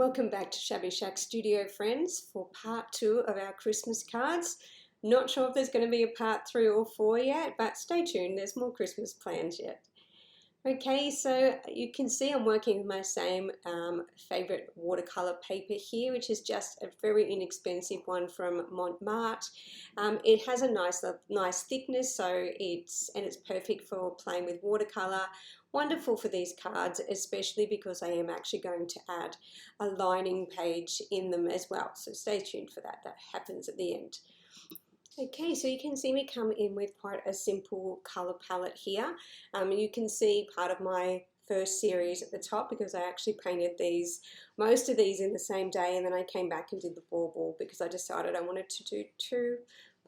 Welcome back to Shabby Shack Studio, friends, for part 2 of our Christmas cards. Not sure if there's going to be a part 3 or 4 yet, but stay tuned, there's more Christmas plans yet. Okay, so you can see I'm working with my same favorite watercolor paper here, which is just a very inexpensive one from Mont. It has a nice thickness, so it's perfect for playing with watercolor. Wonderful for these cards, especially because I am actually going to add a lining page in them as well. So stay tuned for that. That happens at the end. Okay, so you can see me come in with quite a simple color palette here. You can see part of my first series at the top because I actually painted most of these in the same day, and then I came back and did the ball because I decided I wanted to do 2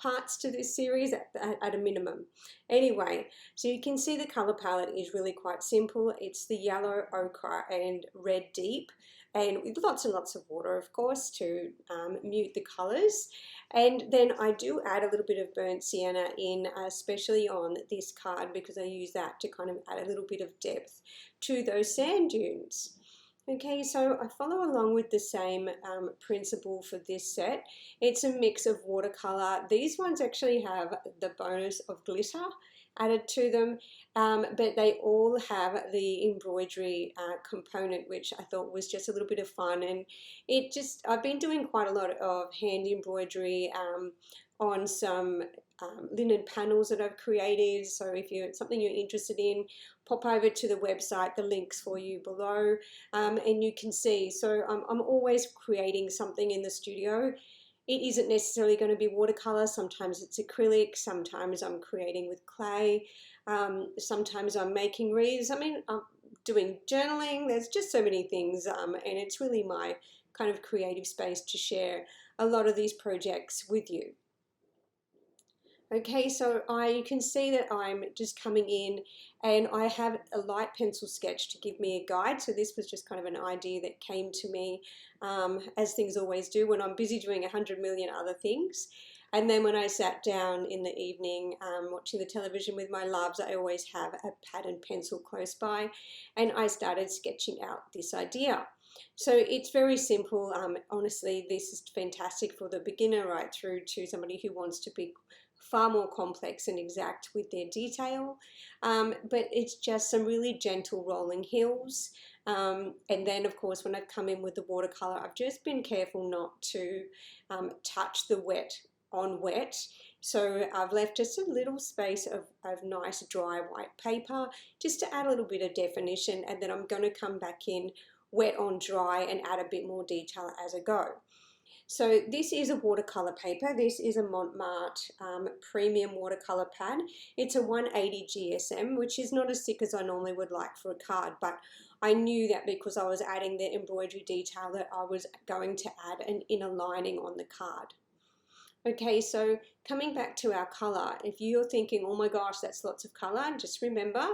parts to this series at a minimum. Anyway, so you can see the color palette is really quite simple. It's the yellow, ochre and red deep, and with lots and lots of water, of course, to mute the colors. And then I do add a little bit of burnt sienna in, especially on this card, because I use that to kind of add a little bit of depth to those sand dunes. Okay, so I follow along with the same principle for this set. It's a mix of watercolor. These ones actually have the bonus of glitter added to them, but they all have the embroidery component, which I thought was just a little bit of fun. And I've been doing quite a lot of hand embroidery on some linen panels that I've created. So if it's something you're interested in, pop over to the website, the links for you below, and you can see. So I'm always creating something in the studio. It isn't necessarily going to be watercolor. Sometimes it's acrylic, sometimes I'm creating with clay, sometimes I'm making wreaths. I mean, I'm doing journaling. There's just so many things, and it's really my kind of creative space to share a lot of these projects with you. Okay, so you can see that I'm just coming in and I have a light pencil sketch to give me a guide. So this was just kind of an idea that came to me, as things always do when I'm busy doing 100 million other things. And then when I sat down in the evening watching the television with my loves, I always have a pad and pencil close by, and I started sketching out this idea. So it's very simple. Honestly, this is fantastic for the beginner right through to somebody who wants to be far more complex and exact with their detail, but it's just some really gentle rolling hills. And then of course when I've come in with the watercolor, I've just been careful not to touch the wet on wet, so I've left just a little space of nice dry white paper just to add a little bit of definition, and then I'm going to come back in wet on dry and add a bit more detail as I go. So this is a watercolor paper. This is a Mont premium watercolor pad. It's a 180 GSM, which is not as thick as I normally would like for a card, but I knew that because I was adding the embroidery detail that I was going to add an inner lining on the card. Okay, so coming back to our color, if you're thinking, oh my gosh, that's lots of color, just remember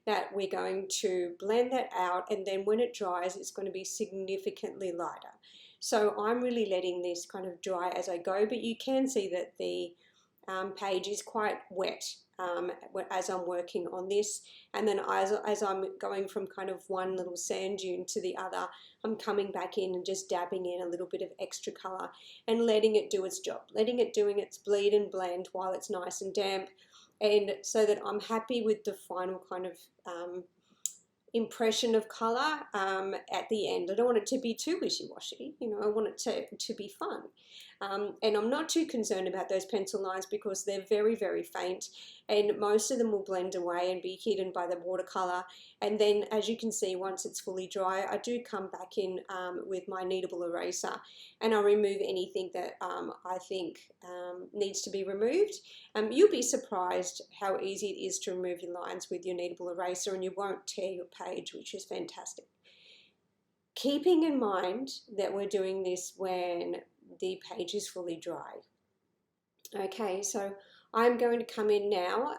that we're going to blend that out, and then when it dries, it's going to be significantly lighter. So I'm really letting this kind of dry as I go, but you can see that the page is quite wet as I'm working on this. And then as I'm going from kind of one little sand dune to the other, I'm coming back in and just dabbing in a little bit of extra color and letting it do its job, letting it doing its bleed and blend while it's nice and damp, and so that I'm happy with the final kind of impression of color at the end. I don't want it to be too wishy-washy, you know, I want it to be fun. And I'm not too concerned about those pencil lines because they're very, very faint, and most of them will blend away and be hidden by the watercolor. And then as you can see, once it's fully dry, I do come back in with my kneadable eraser, and I remove anything that I think needs to be removed. You'll be surprised how easy it is to remove your lines with your kneadable eraser, and you won't tear your page, which is fantastic. Keeping in mind that we're doing this when the page is fully dry. Okay, so I'm going to come in now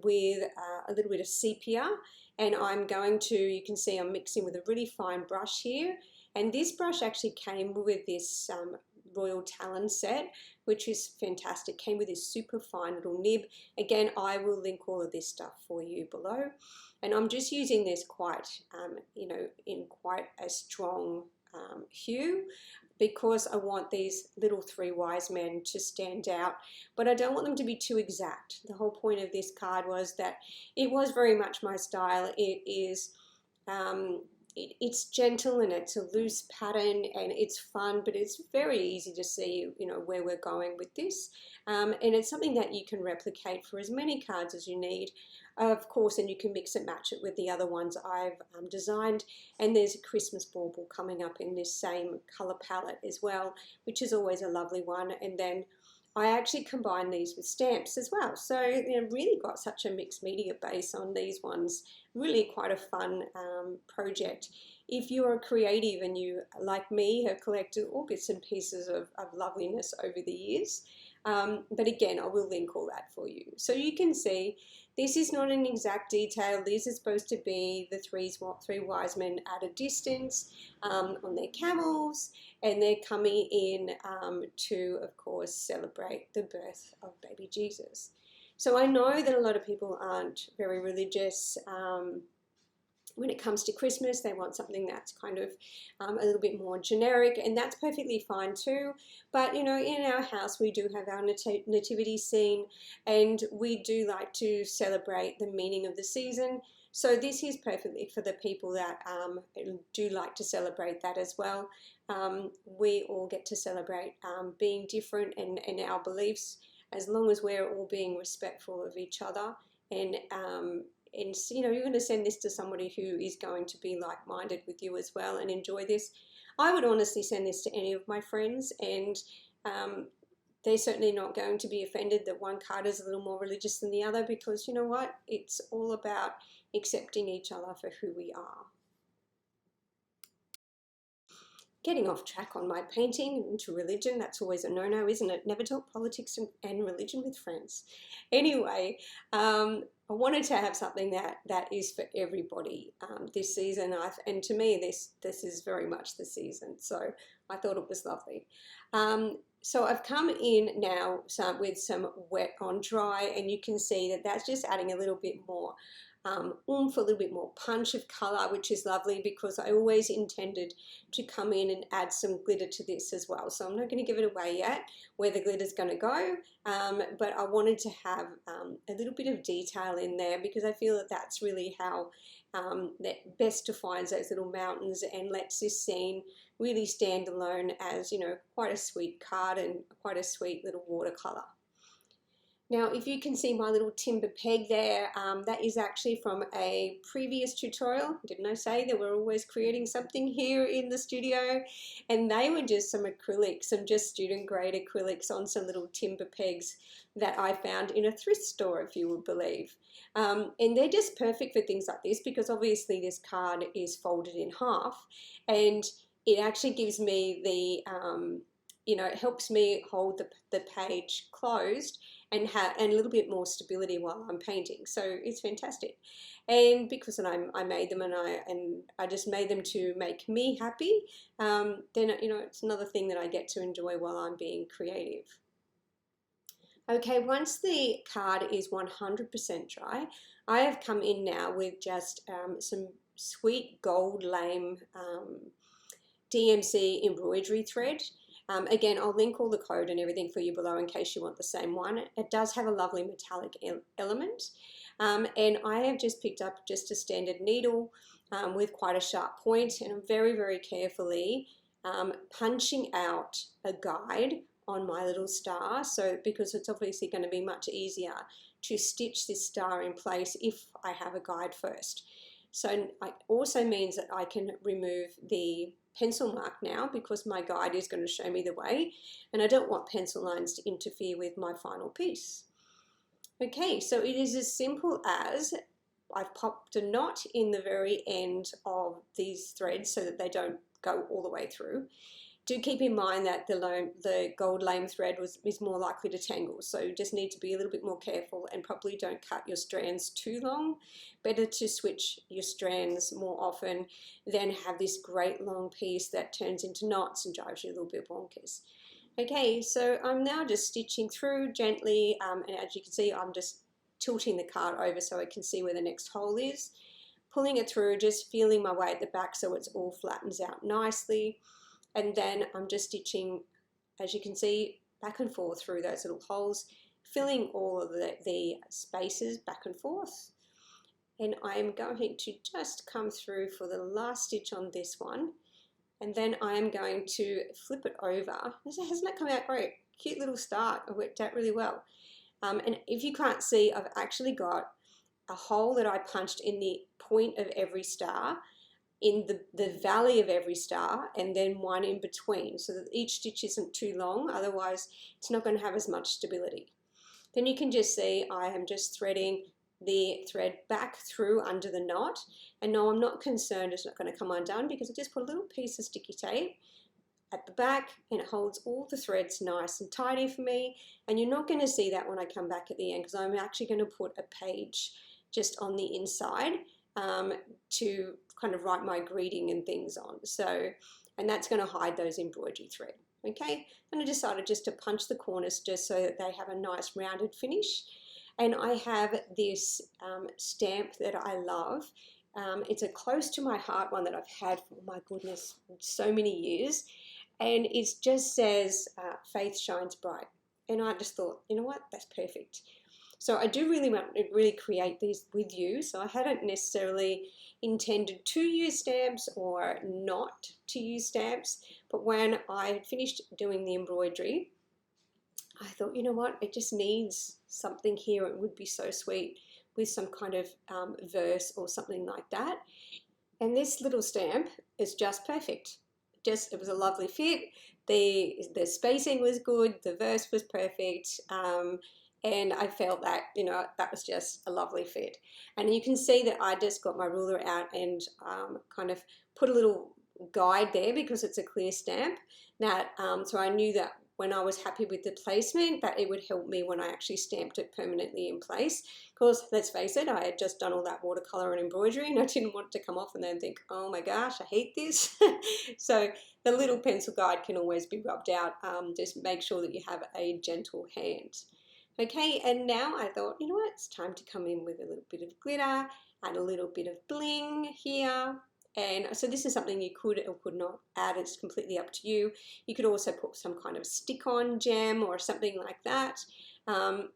with a little bit of sepia, and I'm going to, you can see I'm mixing with a really fine brush here, and this brush actually came with this Royal Talon set, which is fantastic. Came with this super fine little nib. Again, I will link all of this stuff for you below. And I'm just using this quite, you know, in quite a strong hue, because I want these little three wise men to stand out, but I don't want them to be too exact. The whole point of this card was that it was very much my style. It is it's gentle and it's a loose pattern and it's fun, but it's very easy to see, you know, where we're going with this. And it's something that you can replicate for as many cards as you need, of course, and you can mix and match it with the other ones I've designed. And there's a Christmas bauble coming up in this same color palette as well, which is always a lovely one. And then I actually combine these with stamps as well. So, you know, really got such a mixed media base on these ones. Really quite a fun project. If you're a creative and you, like me, have collected all bits and pieces of loveliness over the years, but again, I will link all that for you. So you can see this is not an exact detail. These are supposed to be the three wise men at a distance on their camels, and they're coming in to, of course, celebrate the birth of baby Jesus. So I know that a lot of people aren't very religious. When it comes to Christmas, they want something that's kind of a little bit more generic, and that's perfectly fine too. But, you know, in our house, we do have our nativity scene, and we do like to celebrate the meaning of the season. So this is perfectly for the people that do like to celebrate that as well. We all get to celebrate being different and our beliefs, as long as we're all being respectful of each other. And you know, you're going to send this to somebody who is going to be like-minded with you as well and enjoy this. I would honestly send this to any of my friends, and they're certainly not going to be offended that one card is a little more religious than the other, because you know what? It's all about accepting each other for who we are. Getting off track on my painting into religion, that's always a no-no, isn't it? Never talk politics and religion with friends. Anyway, I wanted to have something that is for everybody this season, and to me this is very much the season, so I thought it was lovely. So I've come in now with some wet on dry, and you can see that that's just adding a little bit more oomph, a little bit more punch of colour, which is lovely, because I always intended to come in and add some glitter to this as well. So I'm not going to give it away yet where the glitter's going to go, but I wanted to have a little bit of detail in there, because I feel that that's really how that best defines those little mountains and lets this scene really stand alone as, you know, quite a sweet card and quite a sweet little watercolour. Now, if you can see my little timber peg there, that is actually from a previous tutorial. Didn't I say that we're always creating something here in the studio? And they were just some acrylics, some just student grade acrylics on some little timber pegs that I found in a thrift store, if you would believe. And they're just perfect for things like this, because obviously this card is folded in half, and it actually gives me the, you know, it helps me hold the page closed and have a little bit more stability while I'm painting. So it's fantastic. And because I made them and I just made them to make me happy, then, you know, it's another thing that I get to enjoy while I'm being creative. Okay, once the card is 100% dry, I have come in now with just some sweet gold lame DMC embroidery thread. Again, I'll link all the code and everything for you below in case you want the same one. It does have a lovely metallic element. And I have just picked up just a standard needle with quite a sharp point, and I'm very, very carefully punching out a guide on my little star, so because it's obviously going to be much easier to stitch this star in place if I have a guide first. So it also means that I can remove the pencil mark now, because my guide is going to show me the way, and I don't want pencil lines to interfere with my final piece. Okay, so it is as simple as I've popped a knot in the very end of these threads so that they don't go all the way through. Do keep in mind that the gold lame thread is more likely to tangle, so you just need to be a little bit more careful and probably don't cut your strands too long. Better to switch your strands more often than have this great long piece that turns into knots and drives you a little bit bonkers. Okay, so I'm now just stitching through gently, and as you can see, I'm just tilting the card over so I can see where the next hole is. pulling it through, just feeling my way at the back so it's all flattens out nicely. And then I'm just stitching, as you can see, back and forth through those little holes, filling all of the spaces back and forth. And I'm going to just come through for the last stitch on this one. And then I am going to flip it over. Hasn't that come out great? Cute little start. It worked out really well. And if you can't see, I've actually got a hole that I punched in the point of every star, in the valley of every star, and then one in between, so that each stitch isn't too long, otherwise it's not going to have as much stability. Then you can just see I am just threading the thread back through under the knot, and no, I'm not concerned it's not going to come undone, because I just put a little piece of sticky tape at the back and it holds all the threads nice and tidy for me. And you're not going to see that when I come back at the end, because I'm actually going to put a page just on the inside to kind of write my greeting and things on. So, and that's going to hide those embroidery thread. Okay, and I decided just to punch the corners just so that they have a nice rounded finish. And I have this stamp that I love. It's a close to my heart one that I've had for, my goodness, so many years. And it just says, faith shines bright. And I just thought, you know what, that's perfect. So I do really want to really create these with you. So I hadn't necessarily intended to use stamps or not to use stamps. But when I had finished doing the embroidery, I thought, you know what, it just needs something here. It would be so sweet with some kind of verse or something like that. And this little stamp is just perfect. It was a lovely fit. The spacing was good. The verse was perfect. And I felt that, you know, that was just a lovely fit. And you can see that I just got my ruler out and kind of put a little guide there, because it's a clear stamp. That so I knew that when I was happy with the placement, that it would help me when I actually stamped it permanently in place. Because let's face it, I had just done all that watercolor and embroidery, and I didn't want it to come off and then think, oh my gosh, I hate this. So the little pencil guide can always be rubbed out. Just make sure that you have a gentle hand. Okay, and now I thought, you know what, it's time to come in with a little bit of glitter, add a little bit of bling here. And so this is something you could or could not add. It's completely up to you. You could also put some kind of stick-on gem or something like that.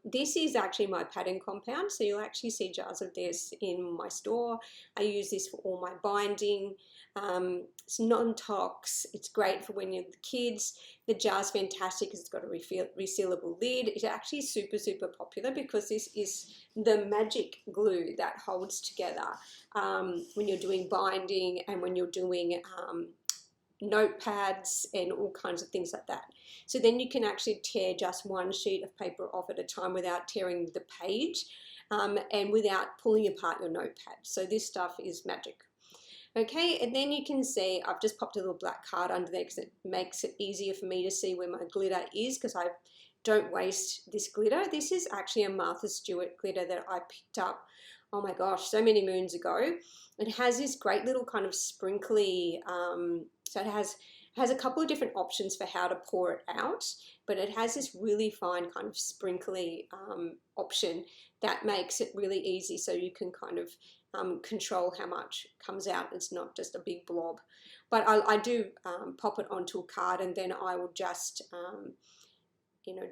This is actually my pattern compound, so you'll actually see jars of this in my store. I use this for all my binding. It's non-tox. It's great for when you're the kids. The jar's fantastic because it's got a resealable lid. It's actually super, super popular because this is the magic glue that holds together when you're doing binding and when you're doing notepads and all kinds of things like that. So then you can actually tear just one sheet of paper off at a time without tearing the page and without pulling apart your notepad. So this stuff is magic. Okay, and then you can see I've just popped a little black card under there because it makes it easier for me to see where my glitter is, because I don't waste this glitter. This is actually a Martha Stewart glitter that I picked up, oh my gosh, so many moons ago. It has this great little kind of sprinkly, so it has a couple of different options for how to pour it out, but it has this really fine kind of sprinkly option that makes it really easy, so you can kind of control how much comes out. It's not just a big blob. But I do pop it onto a card, and then I will just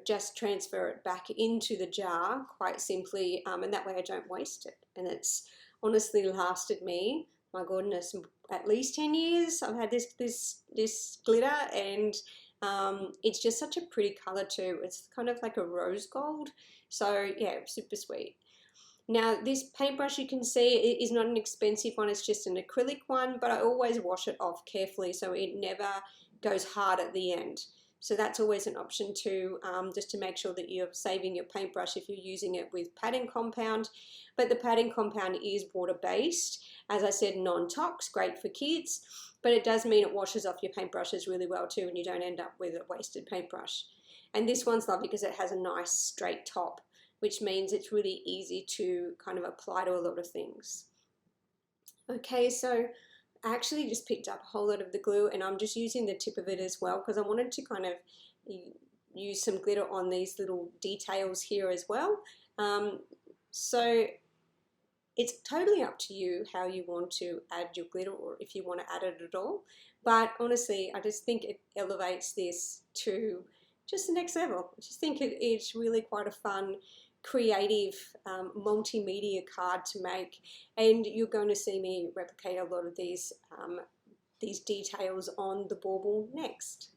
just transfer it back into the jar quite simply, and that way I don't waste it. And it's honestly lasted me, my goodness, at least 10 years. I've had this glitter, and it's just such a pretty color too. It's kind of like a rose gold. So yeah, super sweet. Now this paintbrush, you can see, it is not an expensive one, it's just an acrylic one, but I always wash it off carefully so it never goes hard at the end. So that's always an option too, just to make sure that you're saving your paintbrush if you're using it with pattern compound. But the pattern compound is water-based. As I said, non-tox, great for kids, but it does mean it washes off your paintbrushes really well too, and you don't end up with a wasted paintbrush. And this one's lovely because it has a nice straight top, which means it's really easy to kind of apply to a lot of things. Okay, so I actually just picked up a whole lot of the glue, and I'm just using the tip of it as well because I wanted to kind of use some glitter on these little details here as well. So it's totally up to you how you want to add your glitter, or if you want to add it at all. But honestly, I just think it elevates this to just the next level. I just think it's really quite a fun, creative, multimedia card to make, and you're going to see me replicate a lot of these details on the bauble next.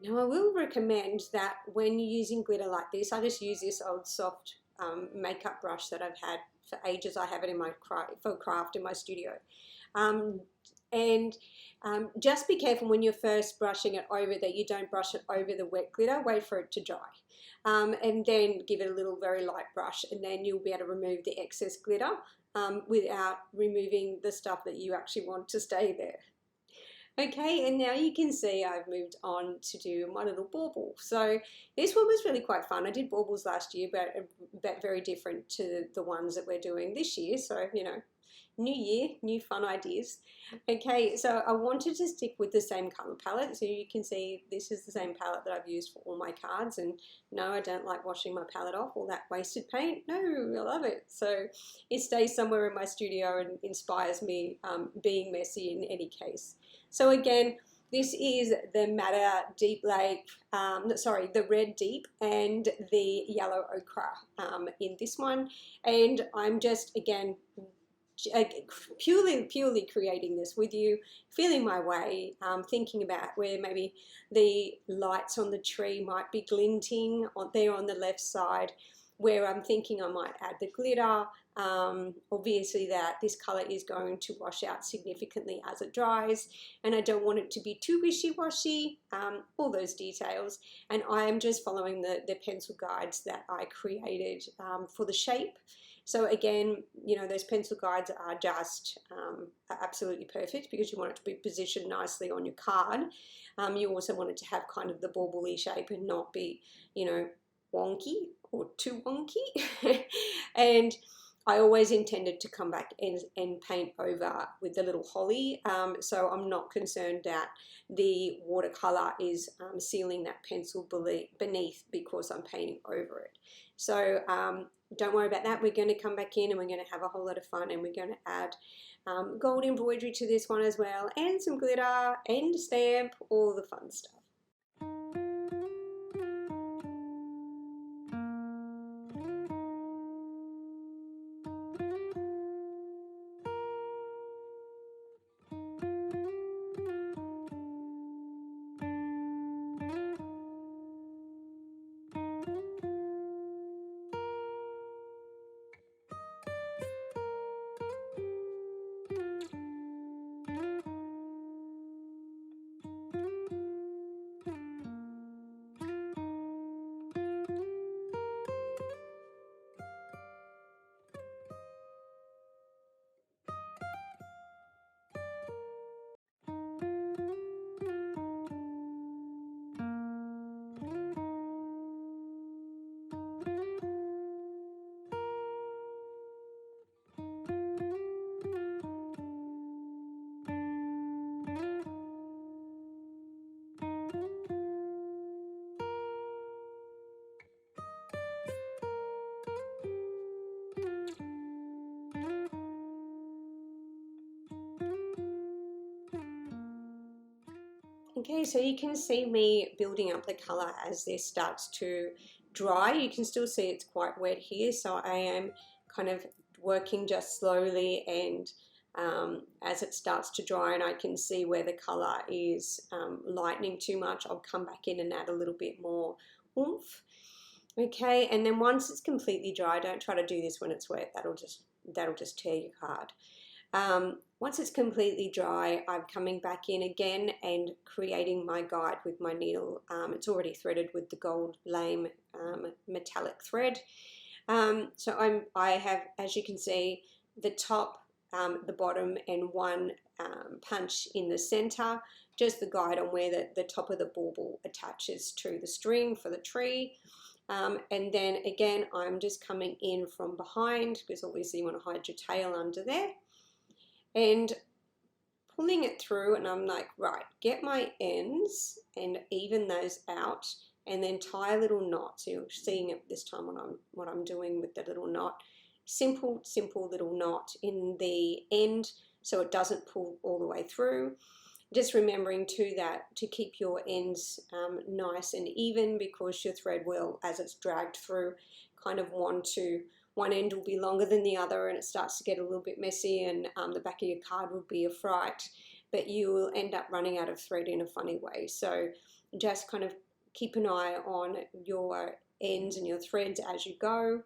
Now, I will recommend that when you're using glitter like this, I just use this old soft makeup brush that I've had for ages. I have it in my craft in my studio. Um, and just be careful when you're first brushing it over that you don't brush it over the wet glitter. Wait for it to dry. And then give it a little very light brush, and then you'll be able to remove the excess glitter without removing the stuff that you actually want to stay there. Okay, and now you can see I've moved on to do my little bauble. So this one was really quite fun. I did baubles last year, but very different to the ones that we're doing this year. So, you know, new year, new fun ideas. Okay, so I wanted to stick with the same color palette. So you can see this is the same palette that I've used for all my cards. And no, I don't like washing my palette off, all that wasted paint. No, I love it. So it stays somewhere in my studio and inspires me being messy in any case. So again, this is the Madder Deep Lake, the Red Deep and the Yellow Ochre in this one. And I'm just, again, purely creating this with you, feeling my way, thinking about where maybe the lights on the tree might be glinting there on the left side, where I'm thinking I might add the glitter. Obviously that this color is going to wash out significantly as it dries, and I don't want it to be too wishy-washy, all those details. And I am just following the pencil guides that I created for the shape. So again, you know, those pencil guides are just absolutely perfect because you want it to be positioned nicely on your card. You also want it to have kind of the bauble-y shape and not be, you know, wonky or too wonky. And I always intended to come back and paint over with the little holly, so I'm not concerned that the watercolour is sealing that pencil beneath because I'm painting over it. So don't worry about that. We're going to come back in and we're going to have a whole lot of fun, and we're going to add gold embroidery to this one as well, and some glitter and stamp, all the fun stuff. Okay, so you can see me building up the colour as this starts to dry. You can still see it's quite wet here, so I am kind of working just slowly, and as it starts to dry and I can see where the colour is lightening too much, I'll come back in and add a little bit more oomph. Okay, and then once it's completely dry, don't try to do this when it's wet, that'll just tear your card. Once it's completely dry, I'm coming back in again and creating my guide with my needle. It's already threaded with the gold lame metallic thread. So I have, as you can see, the top, the bottom, and one punch in the center, just the guide on where the top of the bauble attaches to the string for the tree. And then again, I'm just coming in from behind, because obviously you want to hide your tail under there, and pulling it through, and I'm like, right, get my ends and even those out, and then tie a little knot. So you're seeing it this time what I'm doing with the little knot. Simple little knot in the end so it doesn't pull all the way through. Just remembering too that to keep your ends nice and even, because your thread will, as it's dragged through, kind of one end will be longer than the other, and it starts to get a little bit messy, and the back of your card will be a fright, but you will end up running out of thread in a funny way. So just kind of keep an eye on your ends and your threads as you go.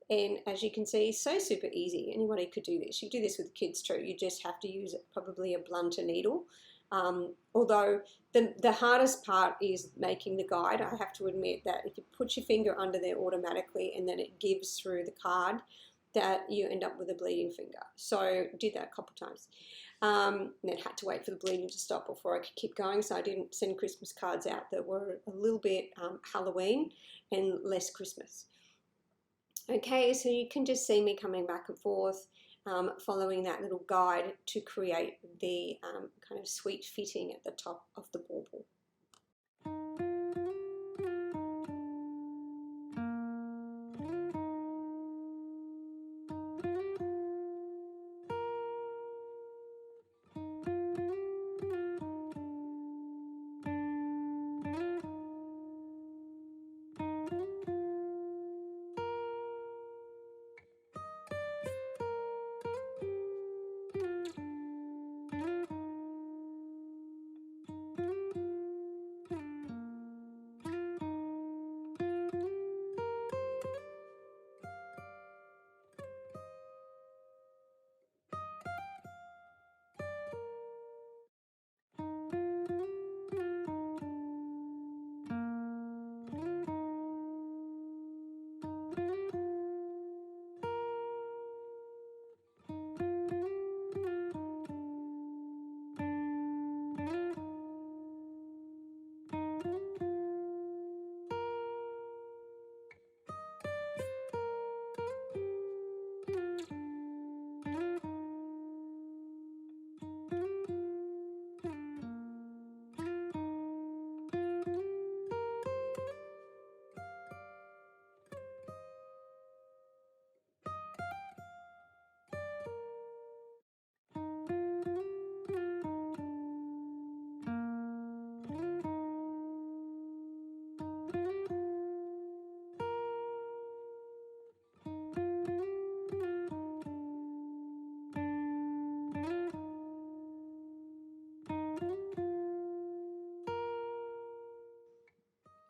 And as you can see, so super easy. Anybody could do this. You do this with kids too. You just have to use probably a blunter needle. Although the hardest part is making the guide. I have to admit that if you put your finger under there automatically and then it gives through the card, that you end up with a bleeding finger. So did that a couple times. And then had to wait for the bleeding to stop before I could keep going. So I didn't send Christmas cards out that were a little bit Halloween and less Christmas. Okay, so you can just see me coming back and forth, following that little guide to create the kind of sweet fitting at the top of the bauble.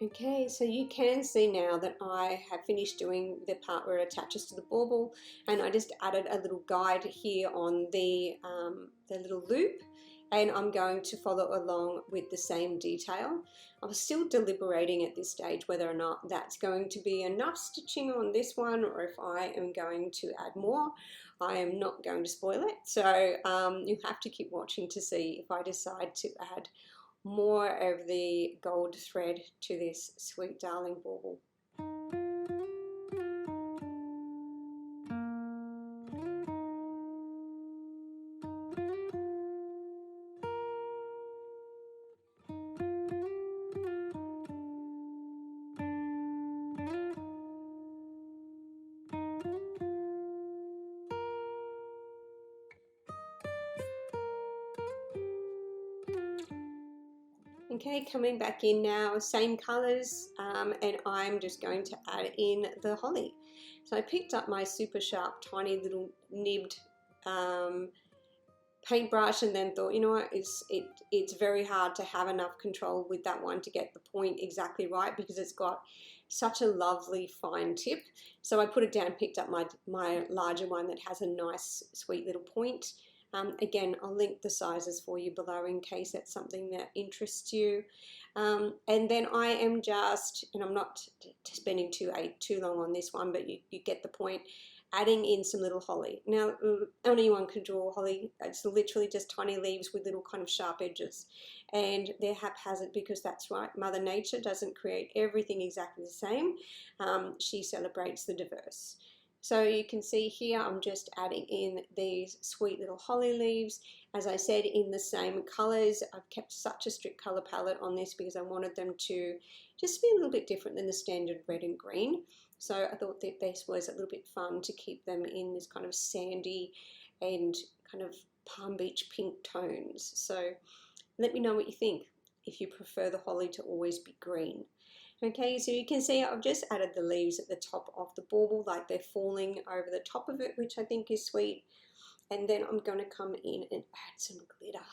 Okay, so you can see now that I have finished doing the part where it attaches to the bauble, and I just added a little guide here on the little loop, and I'm going to follow along with the same detail. I'm still deliberating at this stage whether or not that's going to be enough stitching on this one, or if I am going to add more. I am not going to spoil it, so you have to keep watching to see if I decide to add more of the gold thread to this sweet darling bauble. Okay, coming back in now, same colours, and I'm just going to add in the holly. So I picked up my super sharp, tiny little nibbed paintbrush, and then thought, you know what, it's very hard to have enough control with that one to get the point exactly right, because it's got such a lovely fine tip. So I put it down, picked up my larger one that has a nice sweet little point. Again, I'll link the sizes for you below in case that's something that interests you. And then I am just, and I'm not spending too long on this one, but you get the point, adding in some little holly. Now, anyone can draw holly. It's literally just tiny leaves with little kind of sharp edges. And they're haphazard because that's right. Mother Nature doesn't create everything exactly the same. She celebrates the diverse. So you can see here, I'm just adding in these sweet little holly leaves. As I said, in the same colors. I've kept such a strict color palette on this because I wanted them to just be a little bit different than the standard red and green. So I thought that this was a little bit fun to keep them in this kind of sandy and kind of Palm Beach pink tones. So let me know what you think, if you prefer the holly to always be green. Okay, so you can see I've just added the leaves at the top of the bauble, like they're falling over the top of it, which I think is sweet. And then I'm going to come in and add some glitter.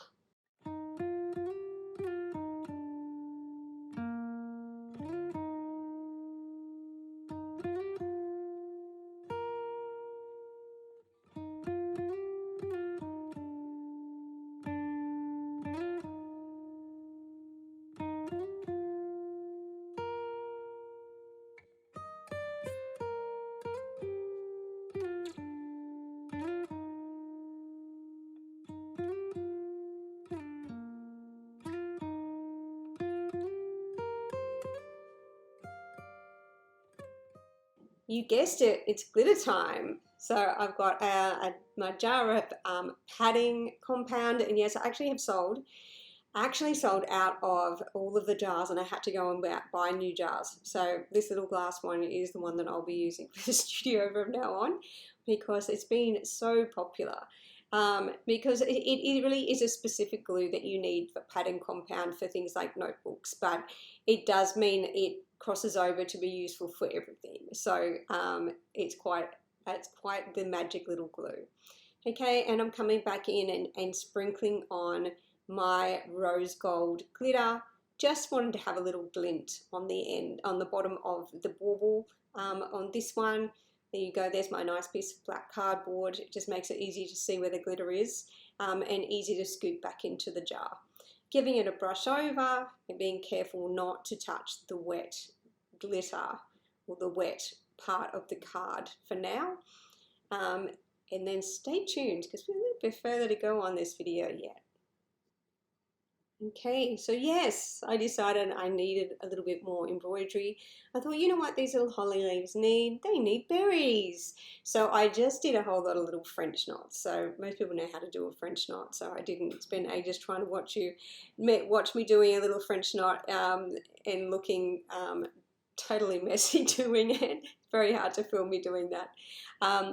You guessed it, it's glitter time. So I've got my jar of padding compound, and yes, I actually have sold out of all of the jars, and I had to go and buy new jars. So this little glass one is the one that I'll be using for the studio from now on, because it's been so popular. Because it really is a specific glue that you need for padding compound for things like notebooks, but it does mean it crosses over to be useful for everything. So it's quite the magic little glue. Okay, and I'm coming back in and sprinkling on my rose gold glitter. Just wanted to have a little glint on the end, on the bottom of the bauble. On this one, there you go, there's my nice piece of black cardboard. It just makes it easy to see where the glitter is, and easy to scoop back into the jar. Giving it a brush over and being careful not to touch the wet glitter or the wet part of the card for now. And then stay tuned because we're a little bit further to go on this video yet. Okay, so yes, I decided I needed a little bit more embroidery. I thought, you know what these little holly leaves need? They need berries. So I just did a whole lot of little French knots. So most people know how to do a French knot, so I didn't spend ages trying to watch me doing a little French knot and looking totally messy doing it. Very hard to film me doing that.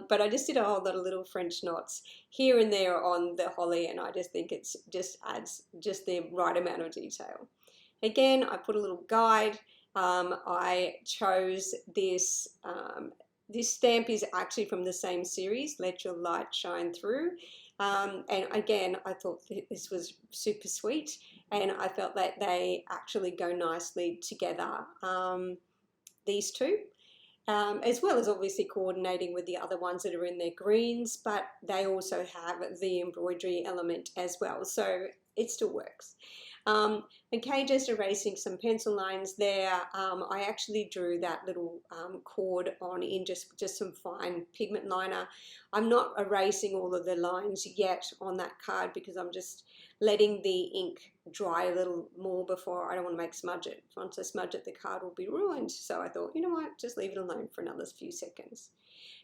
But I just did a whole lot of little French knots here and there on the holly, and I just think it just adds just the right amount of detail. Again, I put a little guide. I chose this, this stamp is actually from the same series, Let Your Light Shine Through. And again, I thought this was super sweet, and I felt that they actually go nicely together, these two. As well as obviously coordinating with the other ones that are in their greens, but they also have the embroidery element as well, so it still works. Okay, just erasing some pencil lines there. I actually drew that little cord on in just some fine pigment liner. I'm not erasing all of the lines yet on that card because I'm just letting the ink dry a little more before. I don't want to make smudge it. Once I smudge it, the card will be ruined. So I thought, you know what, just leave it alone for another few seconds.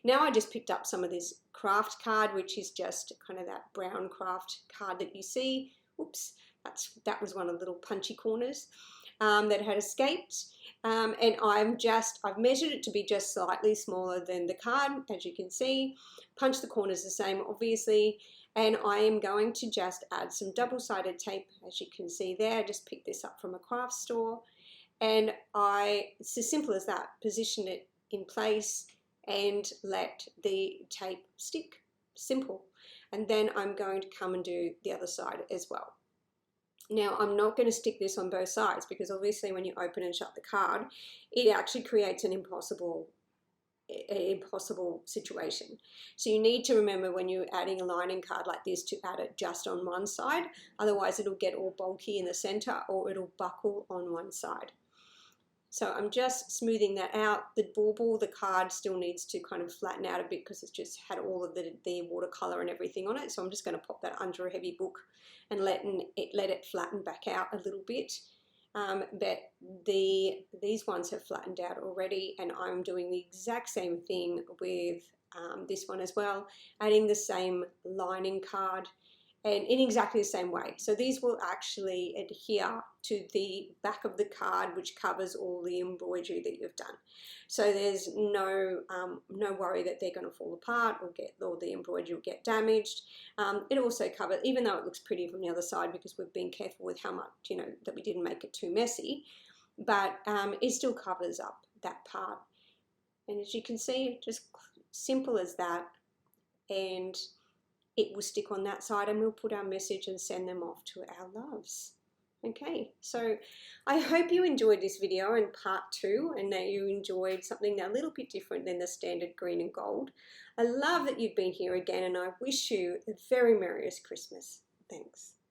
Now I just picked up some of this craft card, which is just kind of that brown craft card that you see. Oops, that was one of the little punchy corners that had escaped. And I've measured it to be just slightly smaller than the card, as you can see. Punch the corners the same, obviously. And I am going to just add some double-sided tape, as you can see there. I just picked this up from a craft store. And it's as simple as that. Position it in place and let the tape stick. simple. And then I'm going to come and do the other side as well. Now, I'm not going to stick this on both sides because obviously when you open and shut the card, it actually creates an impossible situation. So you need to remember when you're adding a lining card like this to add it just on one side. Otherwise it'll get all bulky in the center or it'll buckle on one side. So I'm just smoothing that out. The bauble, the card still needs to kind of flatten out a bit because it's just had all of the watercolor and everything on it. So I'm just going to pop that under a heavy book and let it flatten back out a little bit. But these ones have flattened out already, and I'm doing the exact same thing with this one as well, adding the same lining card and in exactly the same way. So these will actually adhere to the back of the card, which covers all the embroidery that you've done. So there's no worry that they're going to fall apart or the embroidery will get damaged. It also covers, even though it looks pretty from the other side because we've been careful with how much, that we didn't make it too messy, but it still covers up that part. And as you can see, just simple as that, and it will stick on that side, and we'll put our message and send them off to our loves. Okay, so I hope you enjoyed this video in part 2 and that you enjoyed something a little bit different than the standard green and gold. I love that you've been here again, and I wish you the very merriest Christmas. Thanks.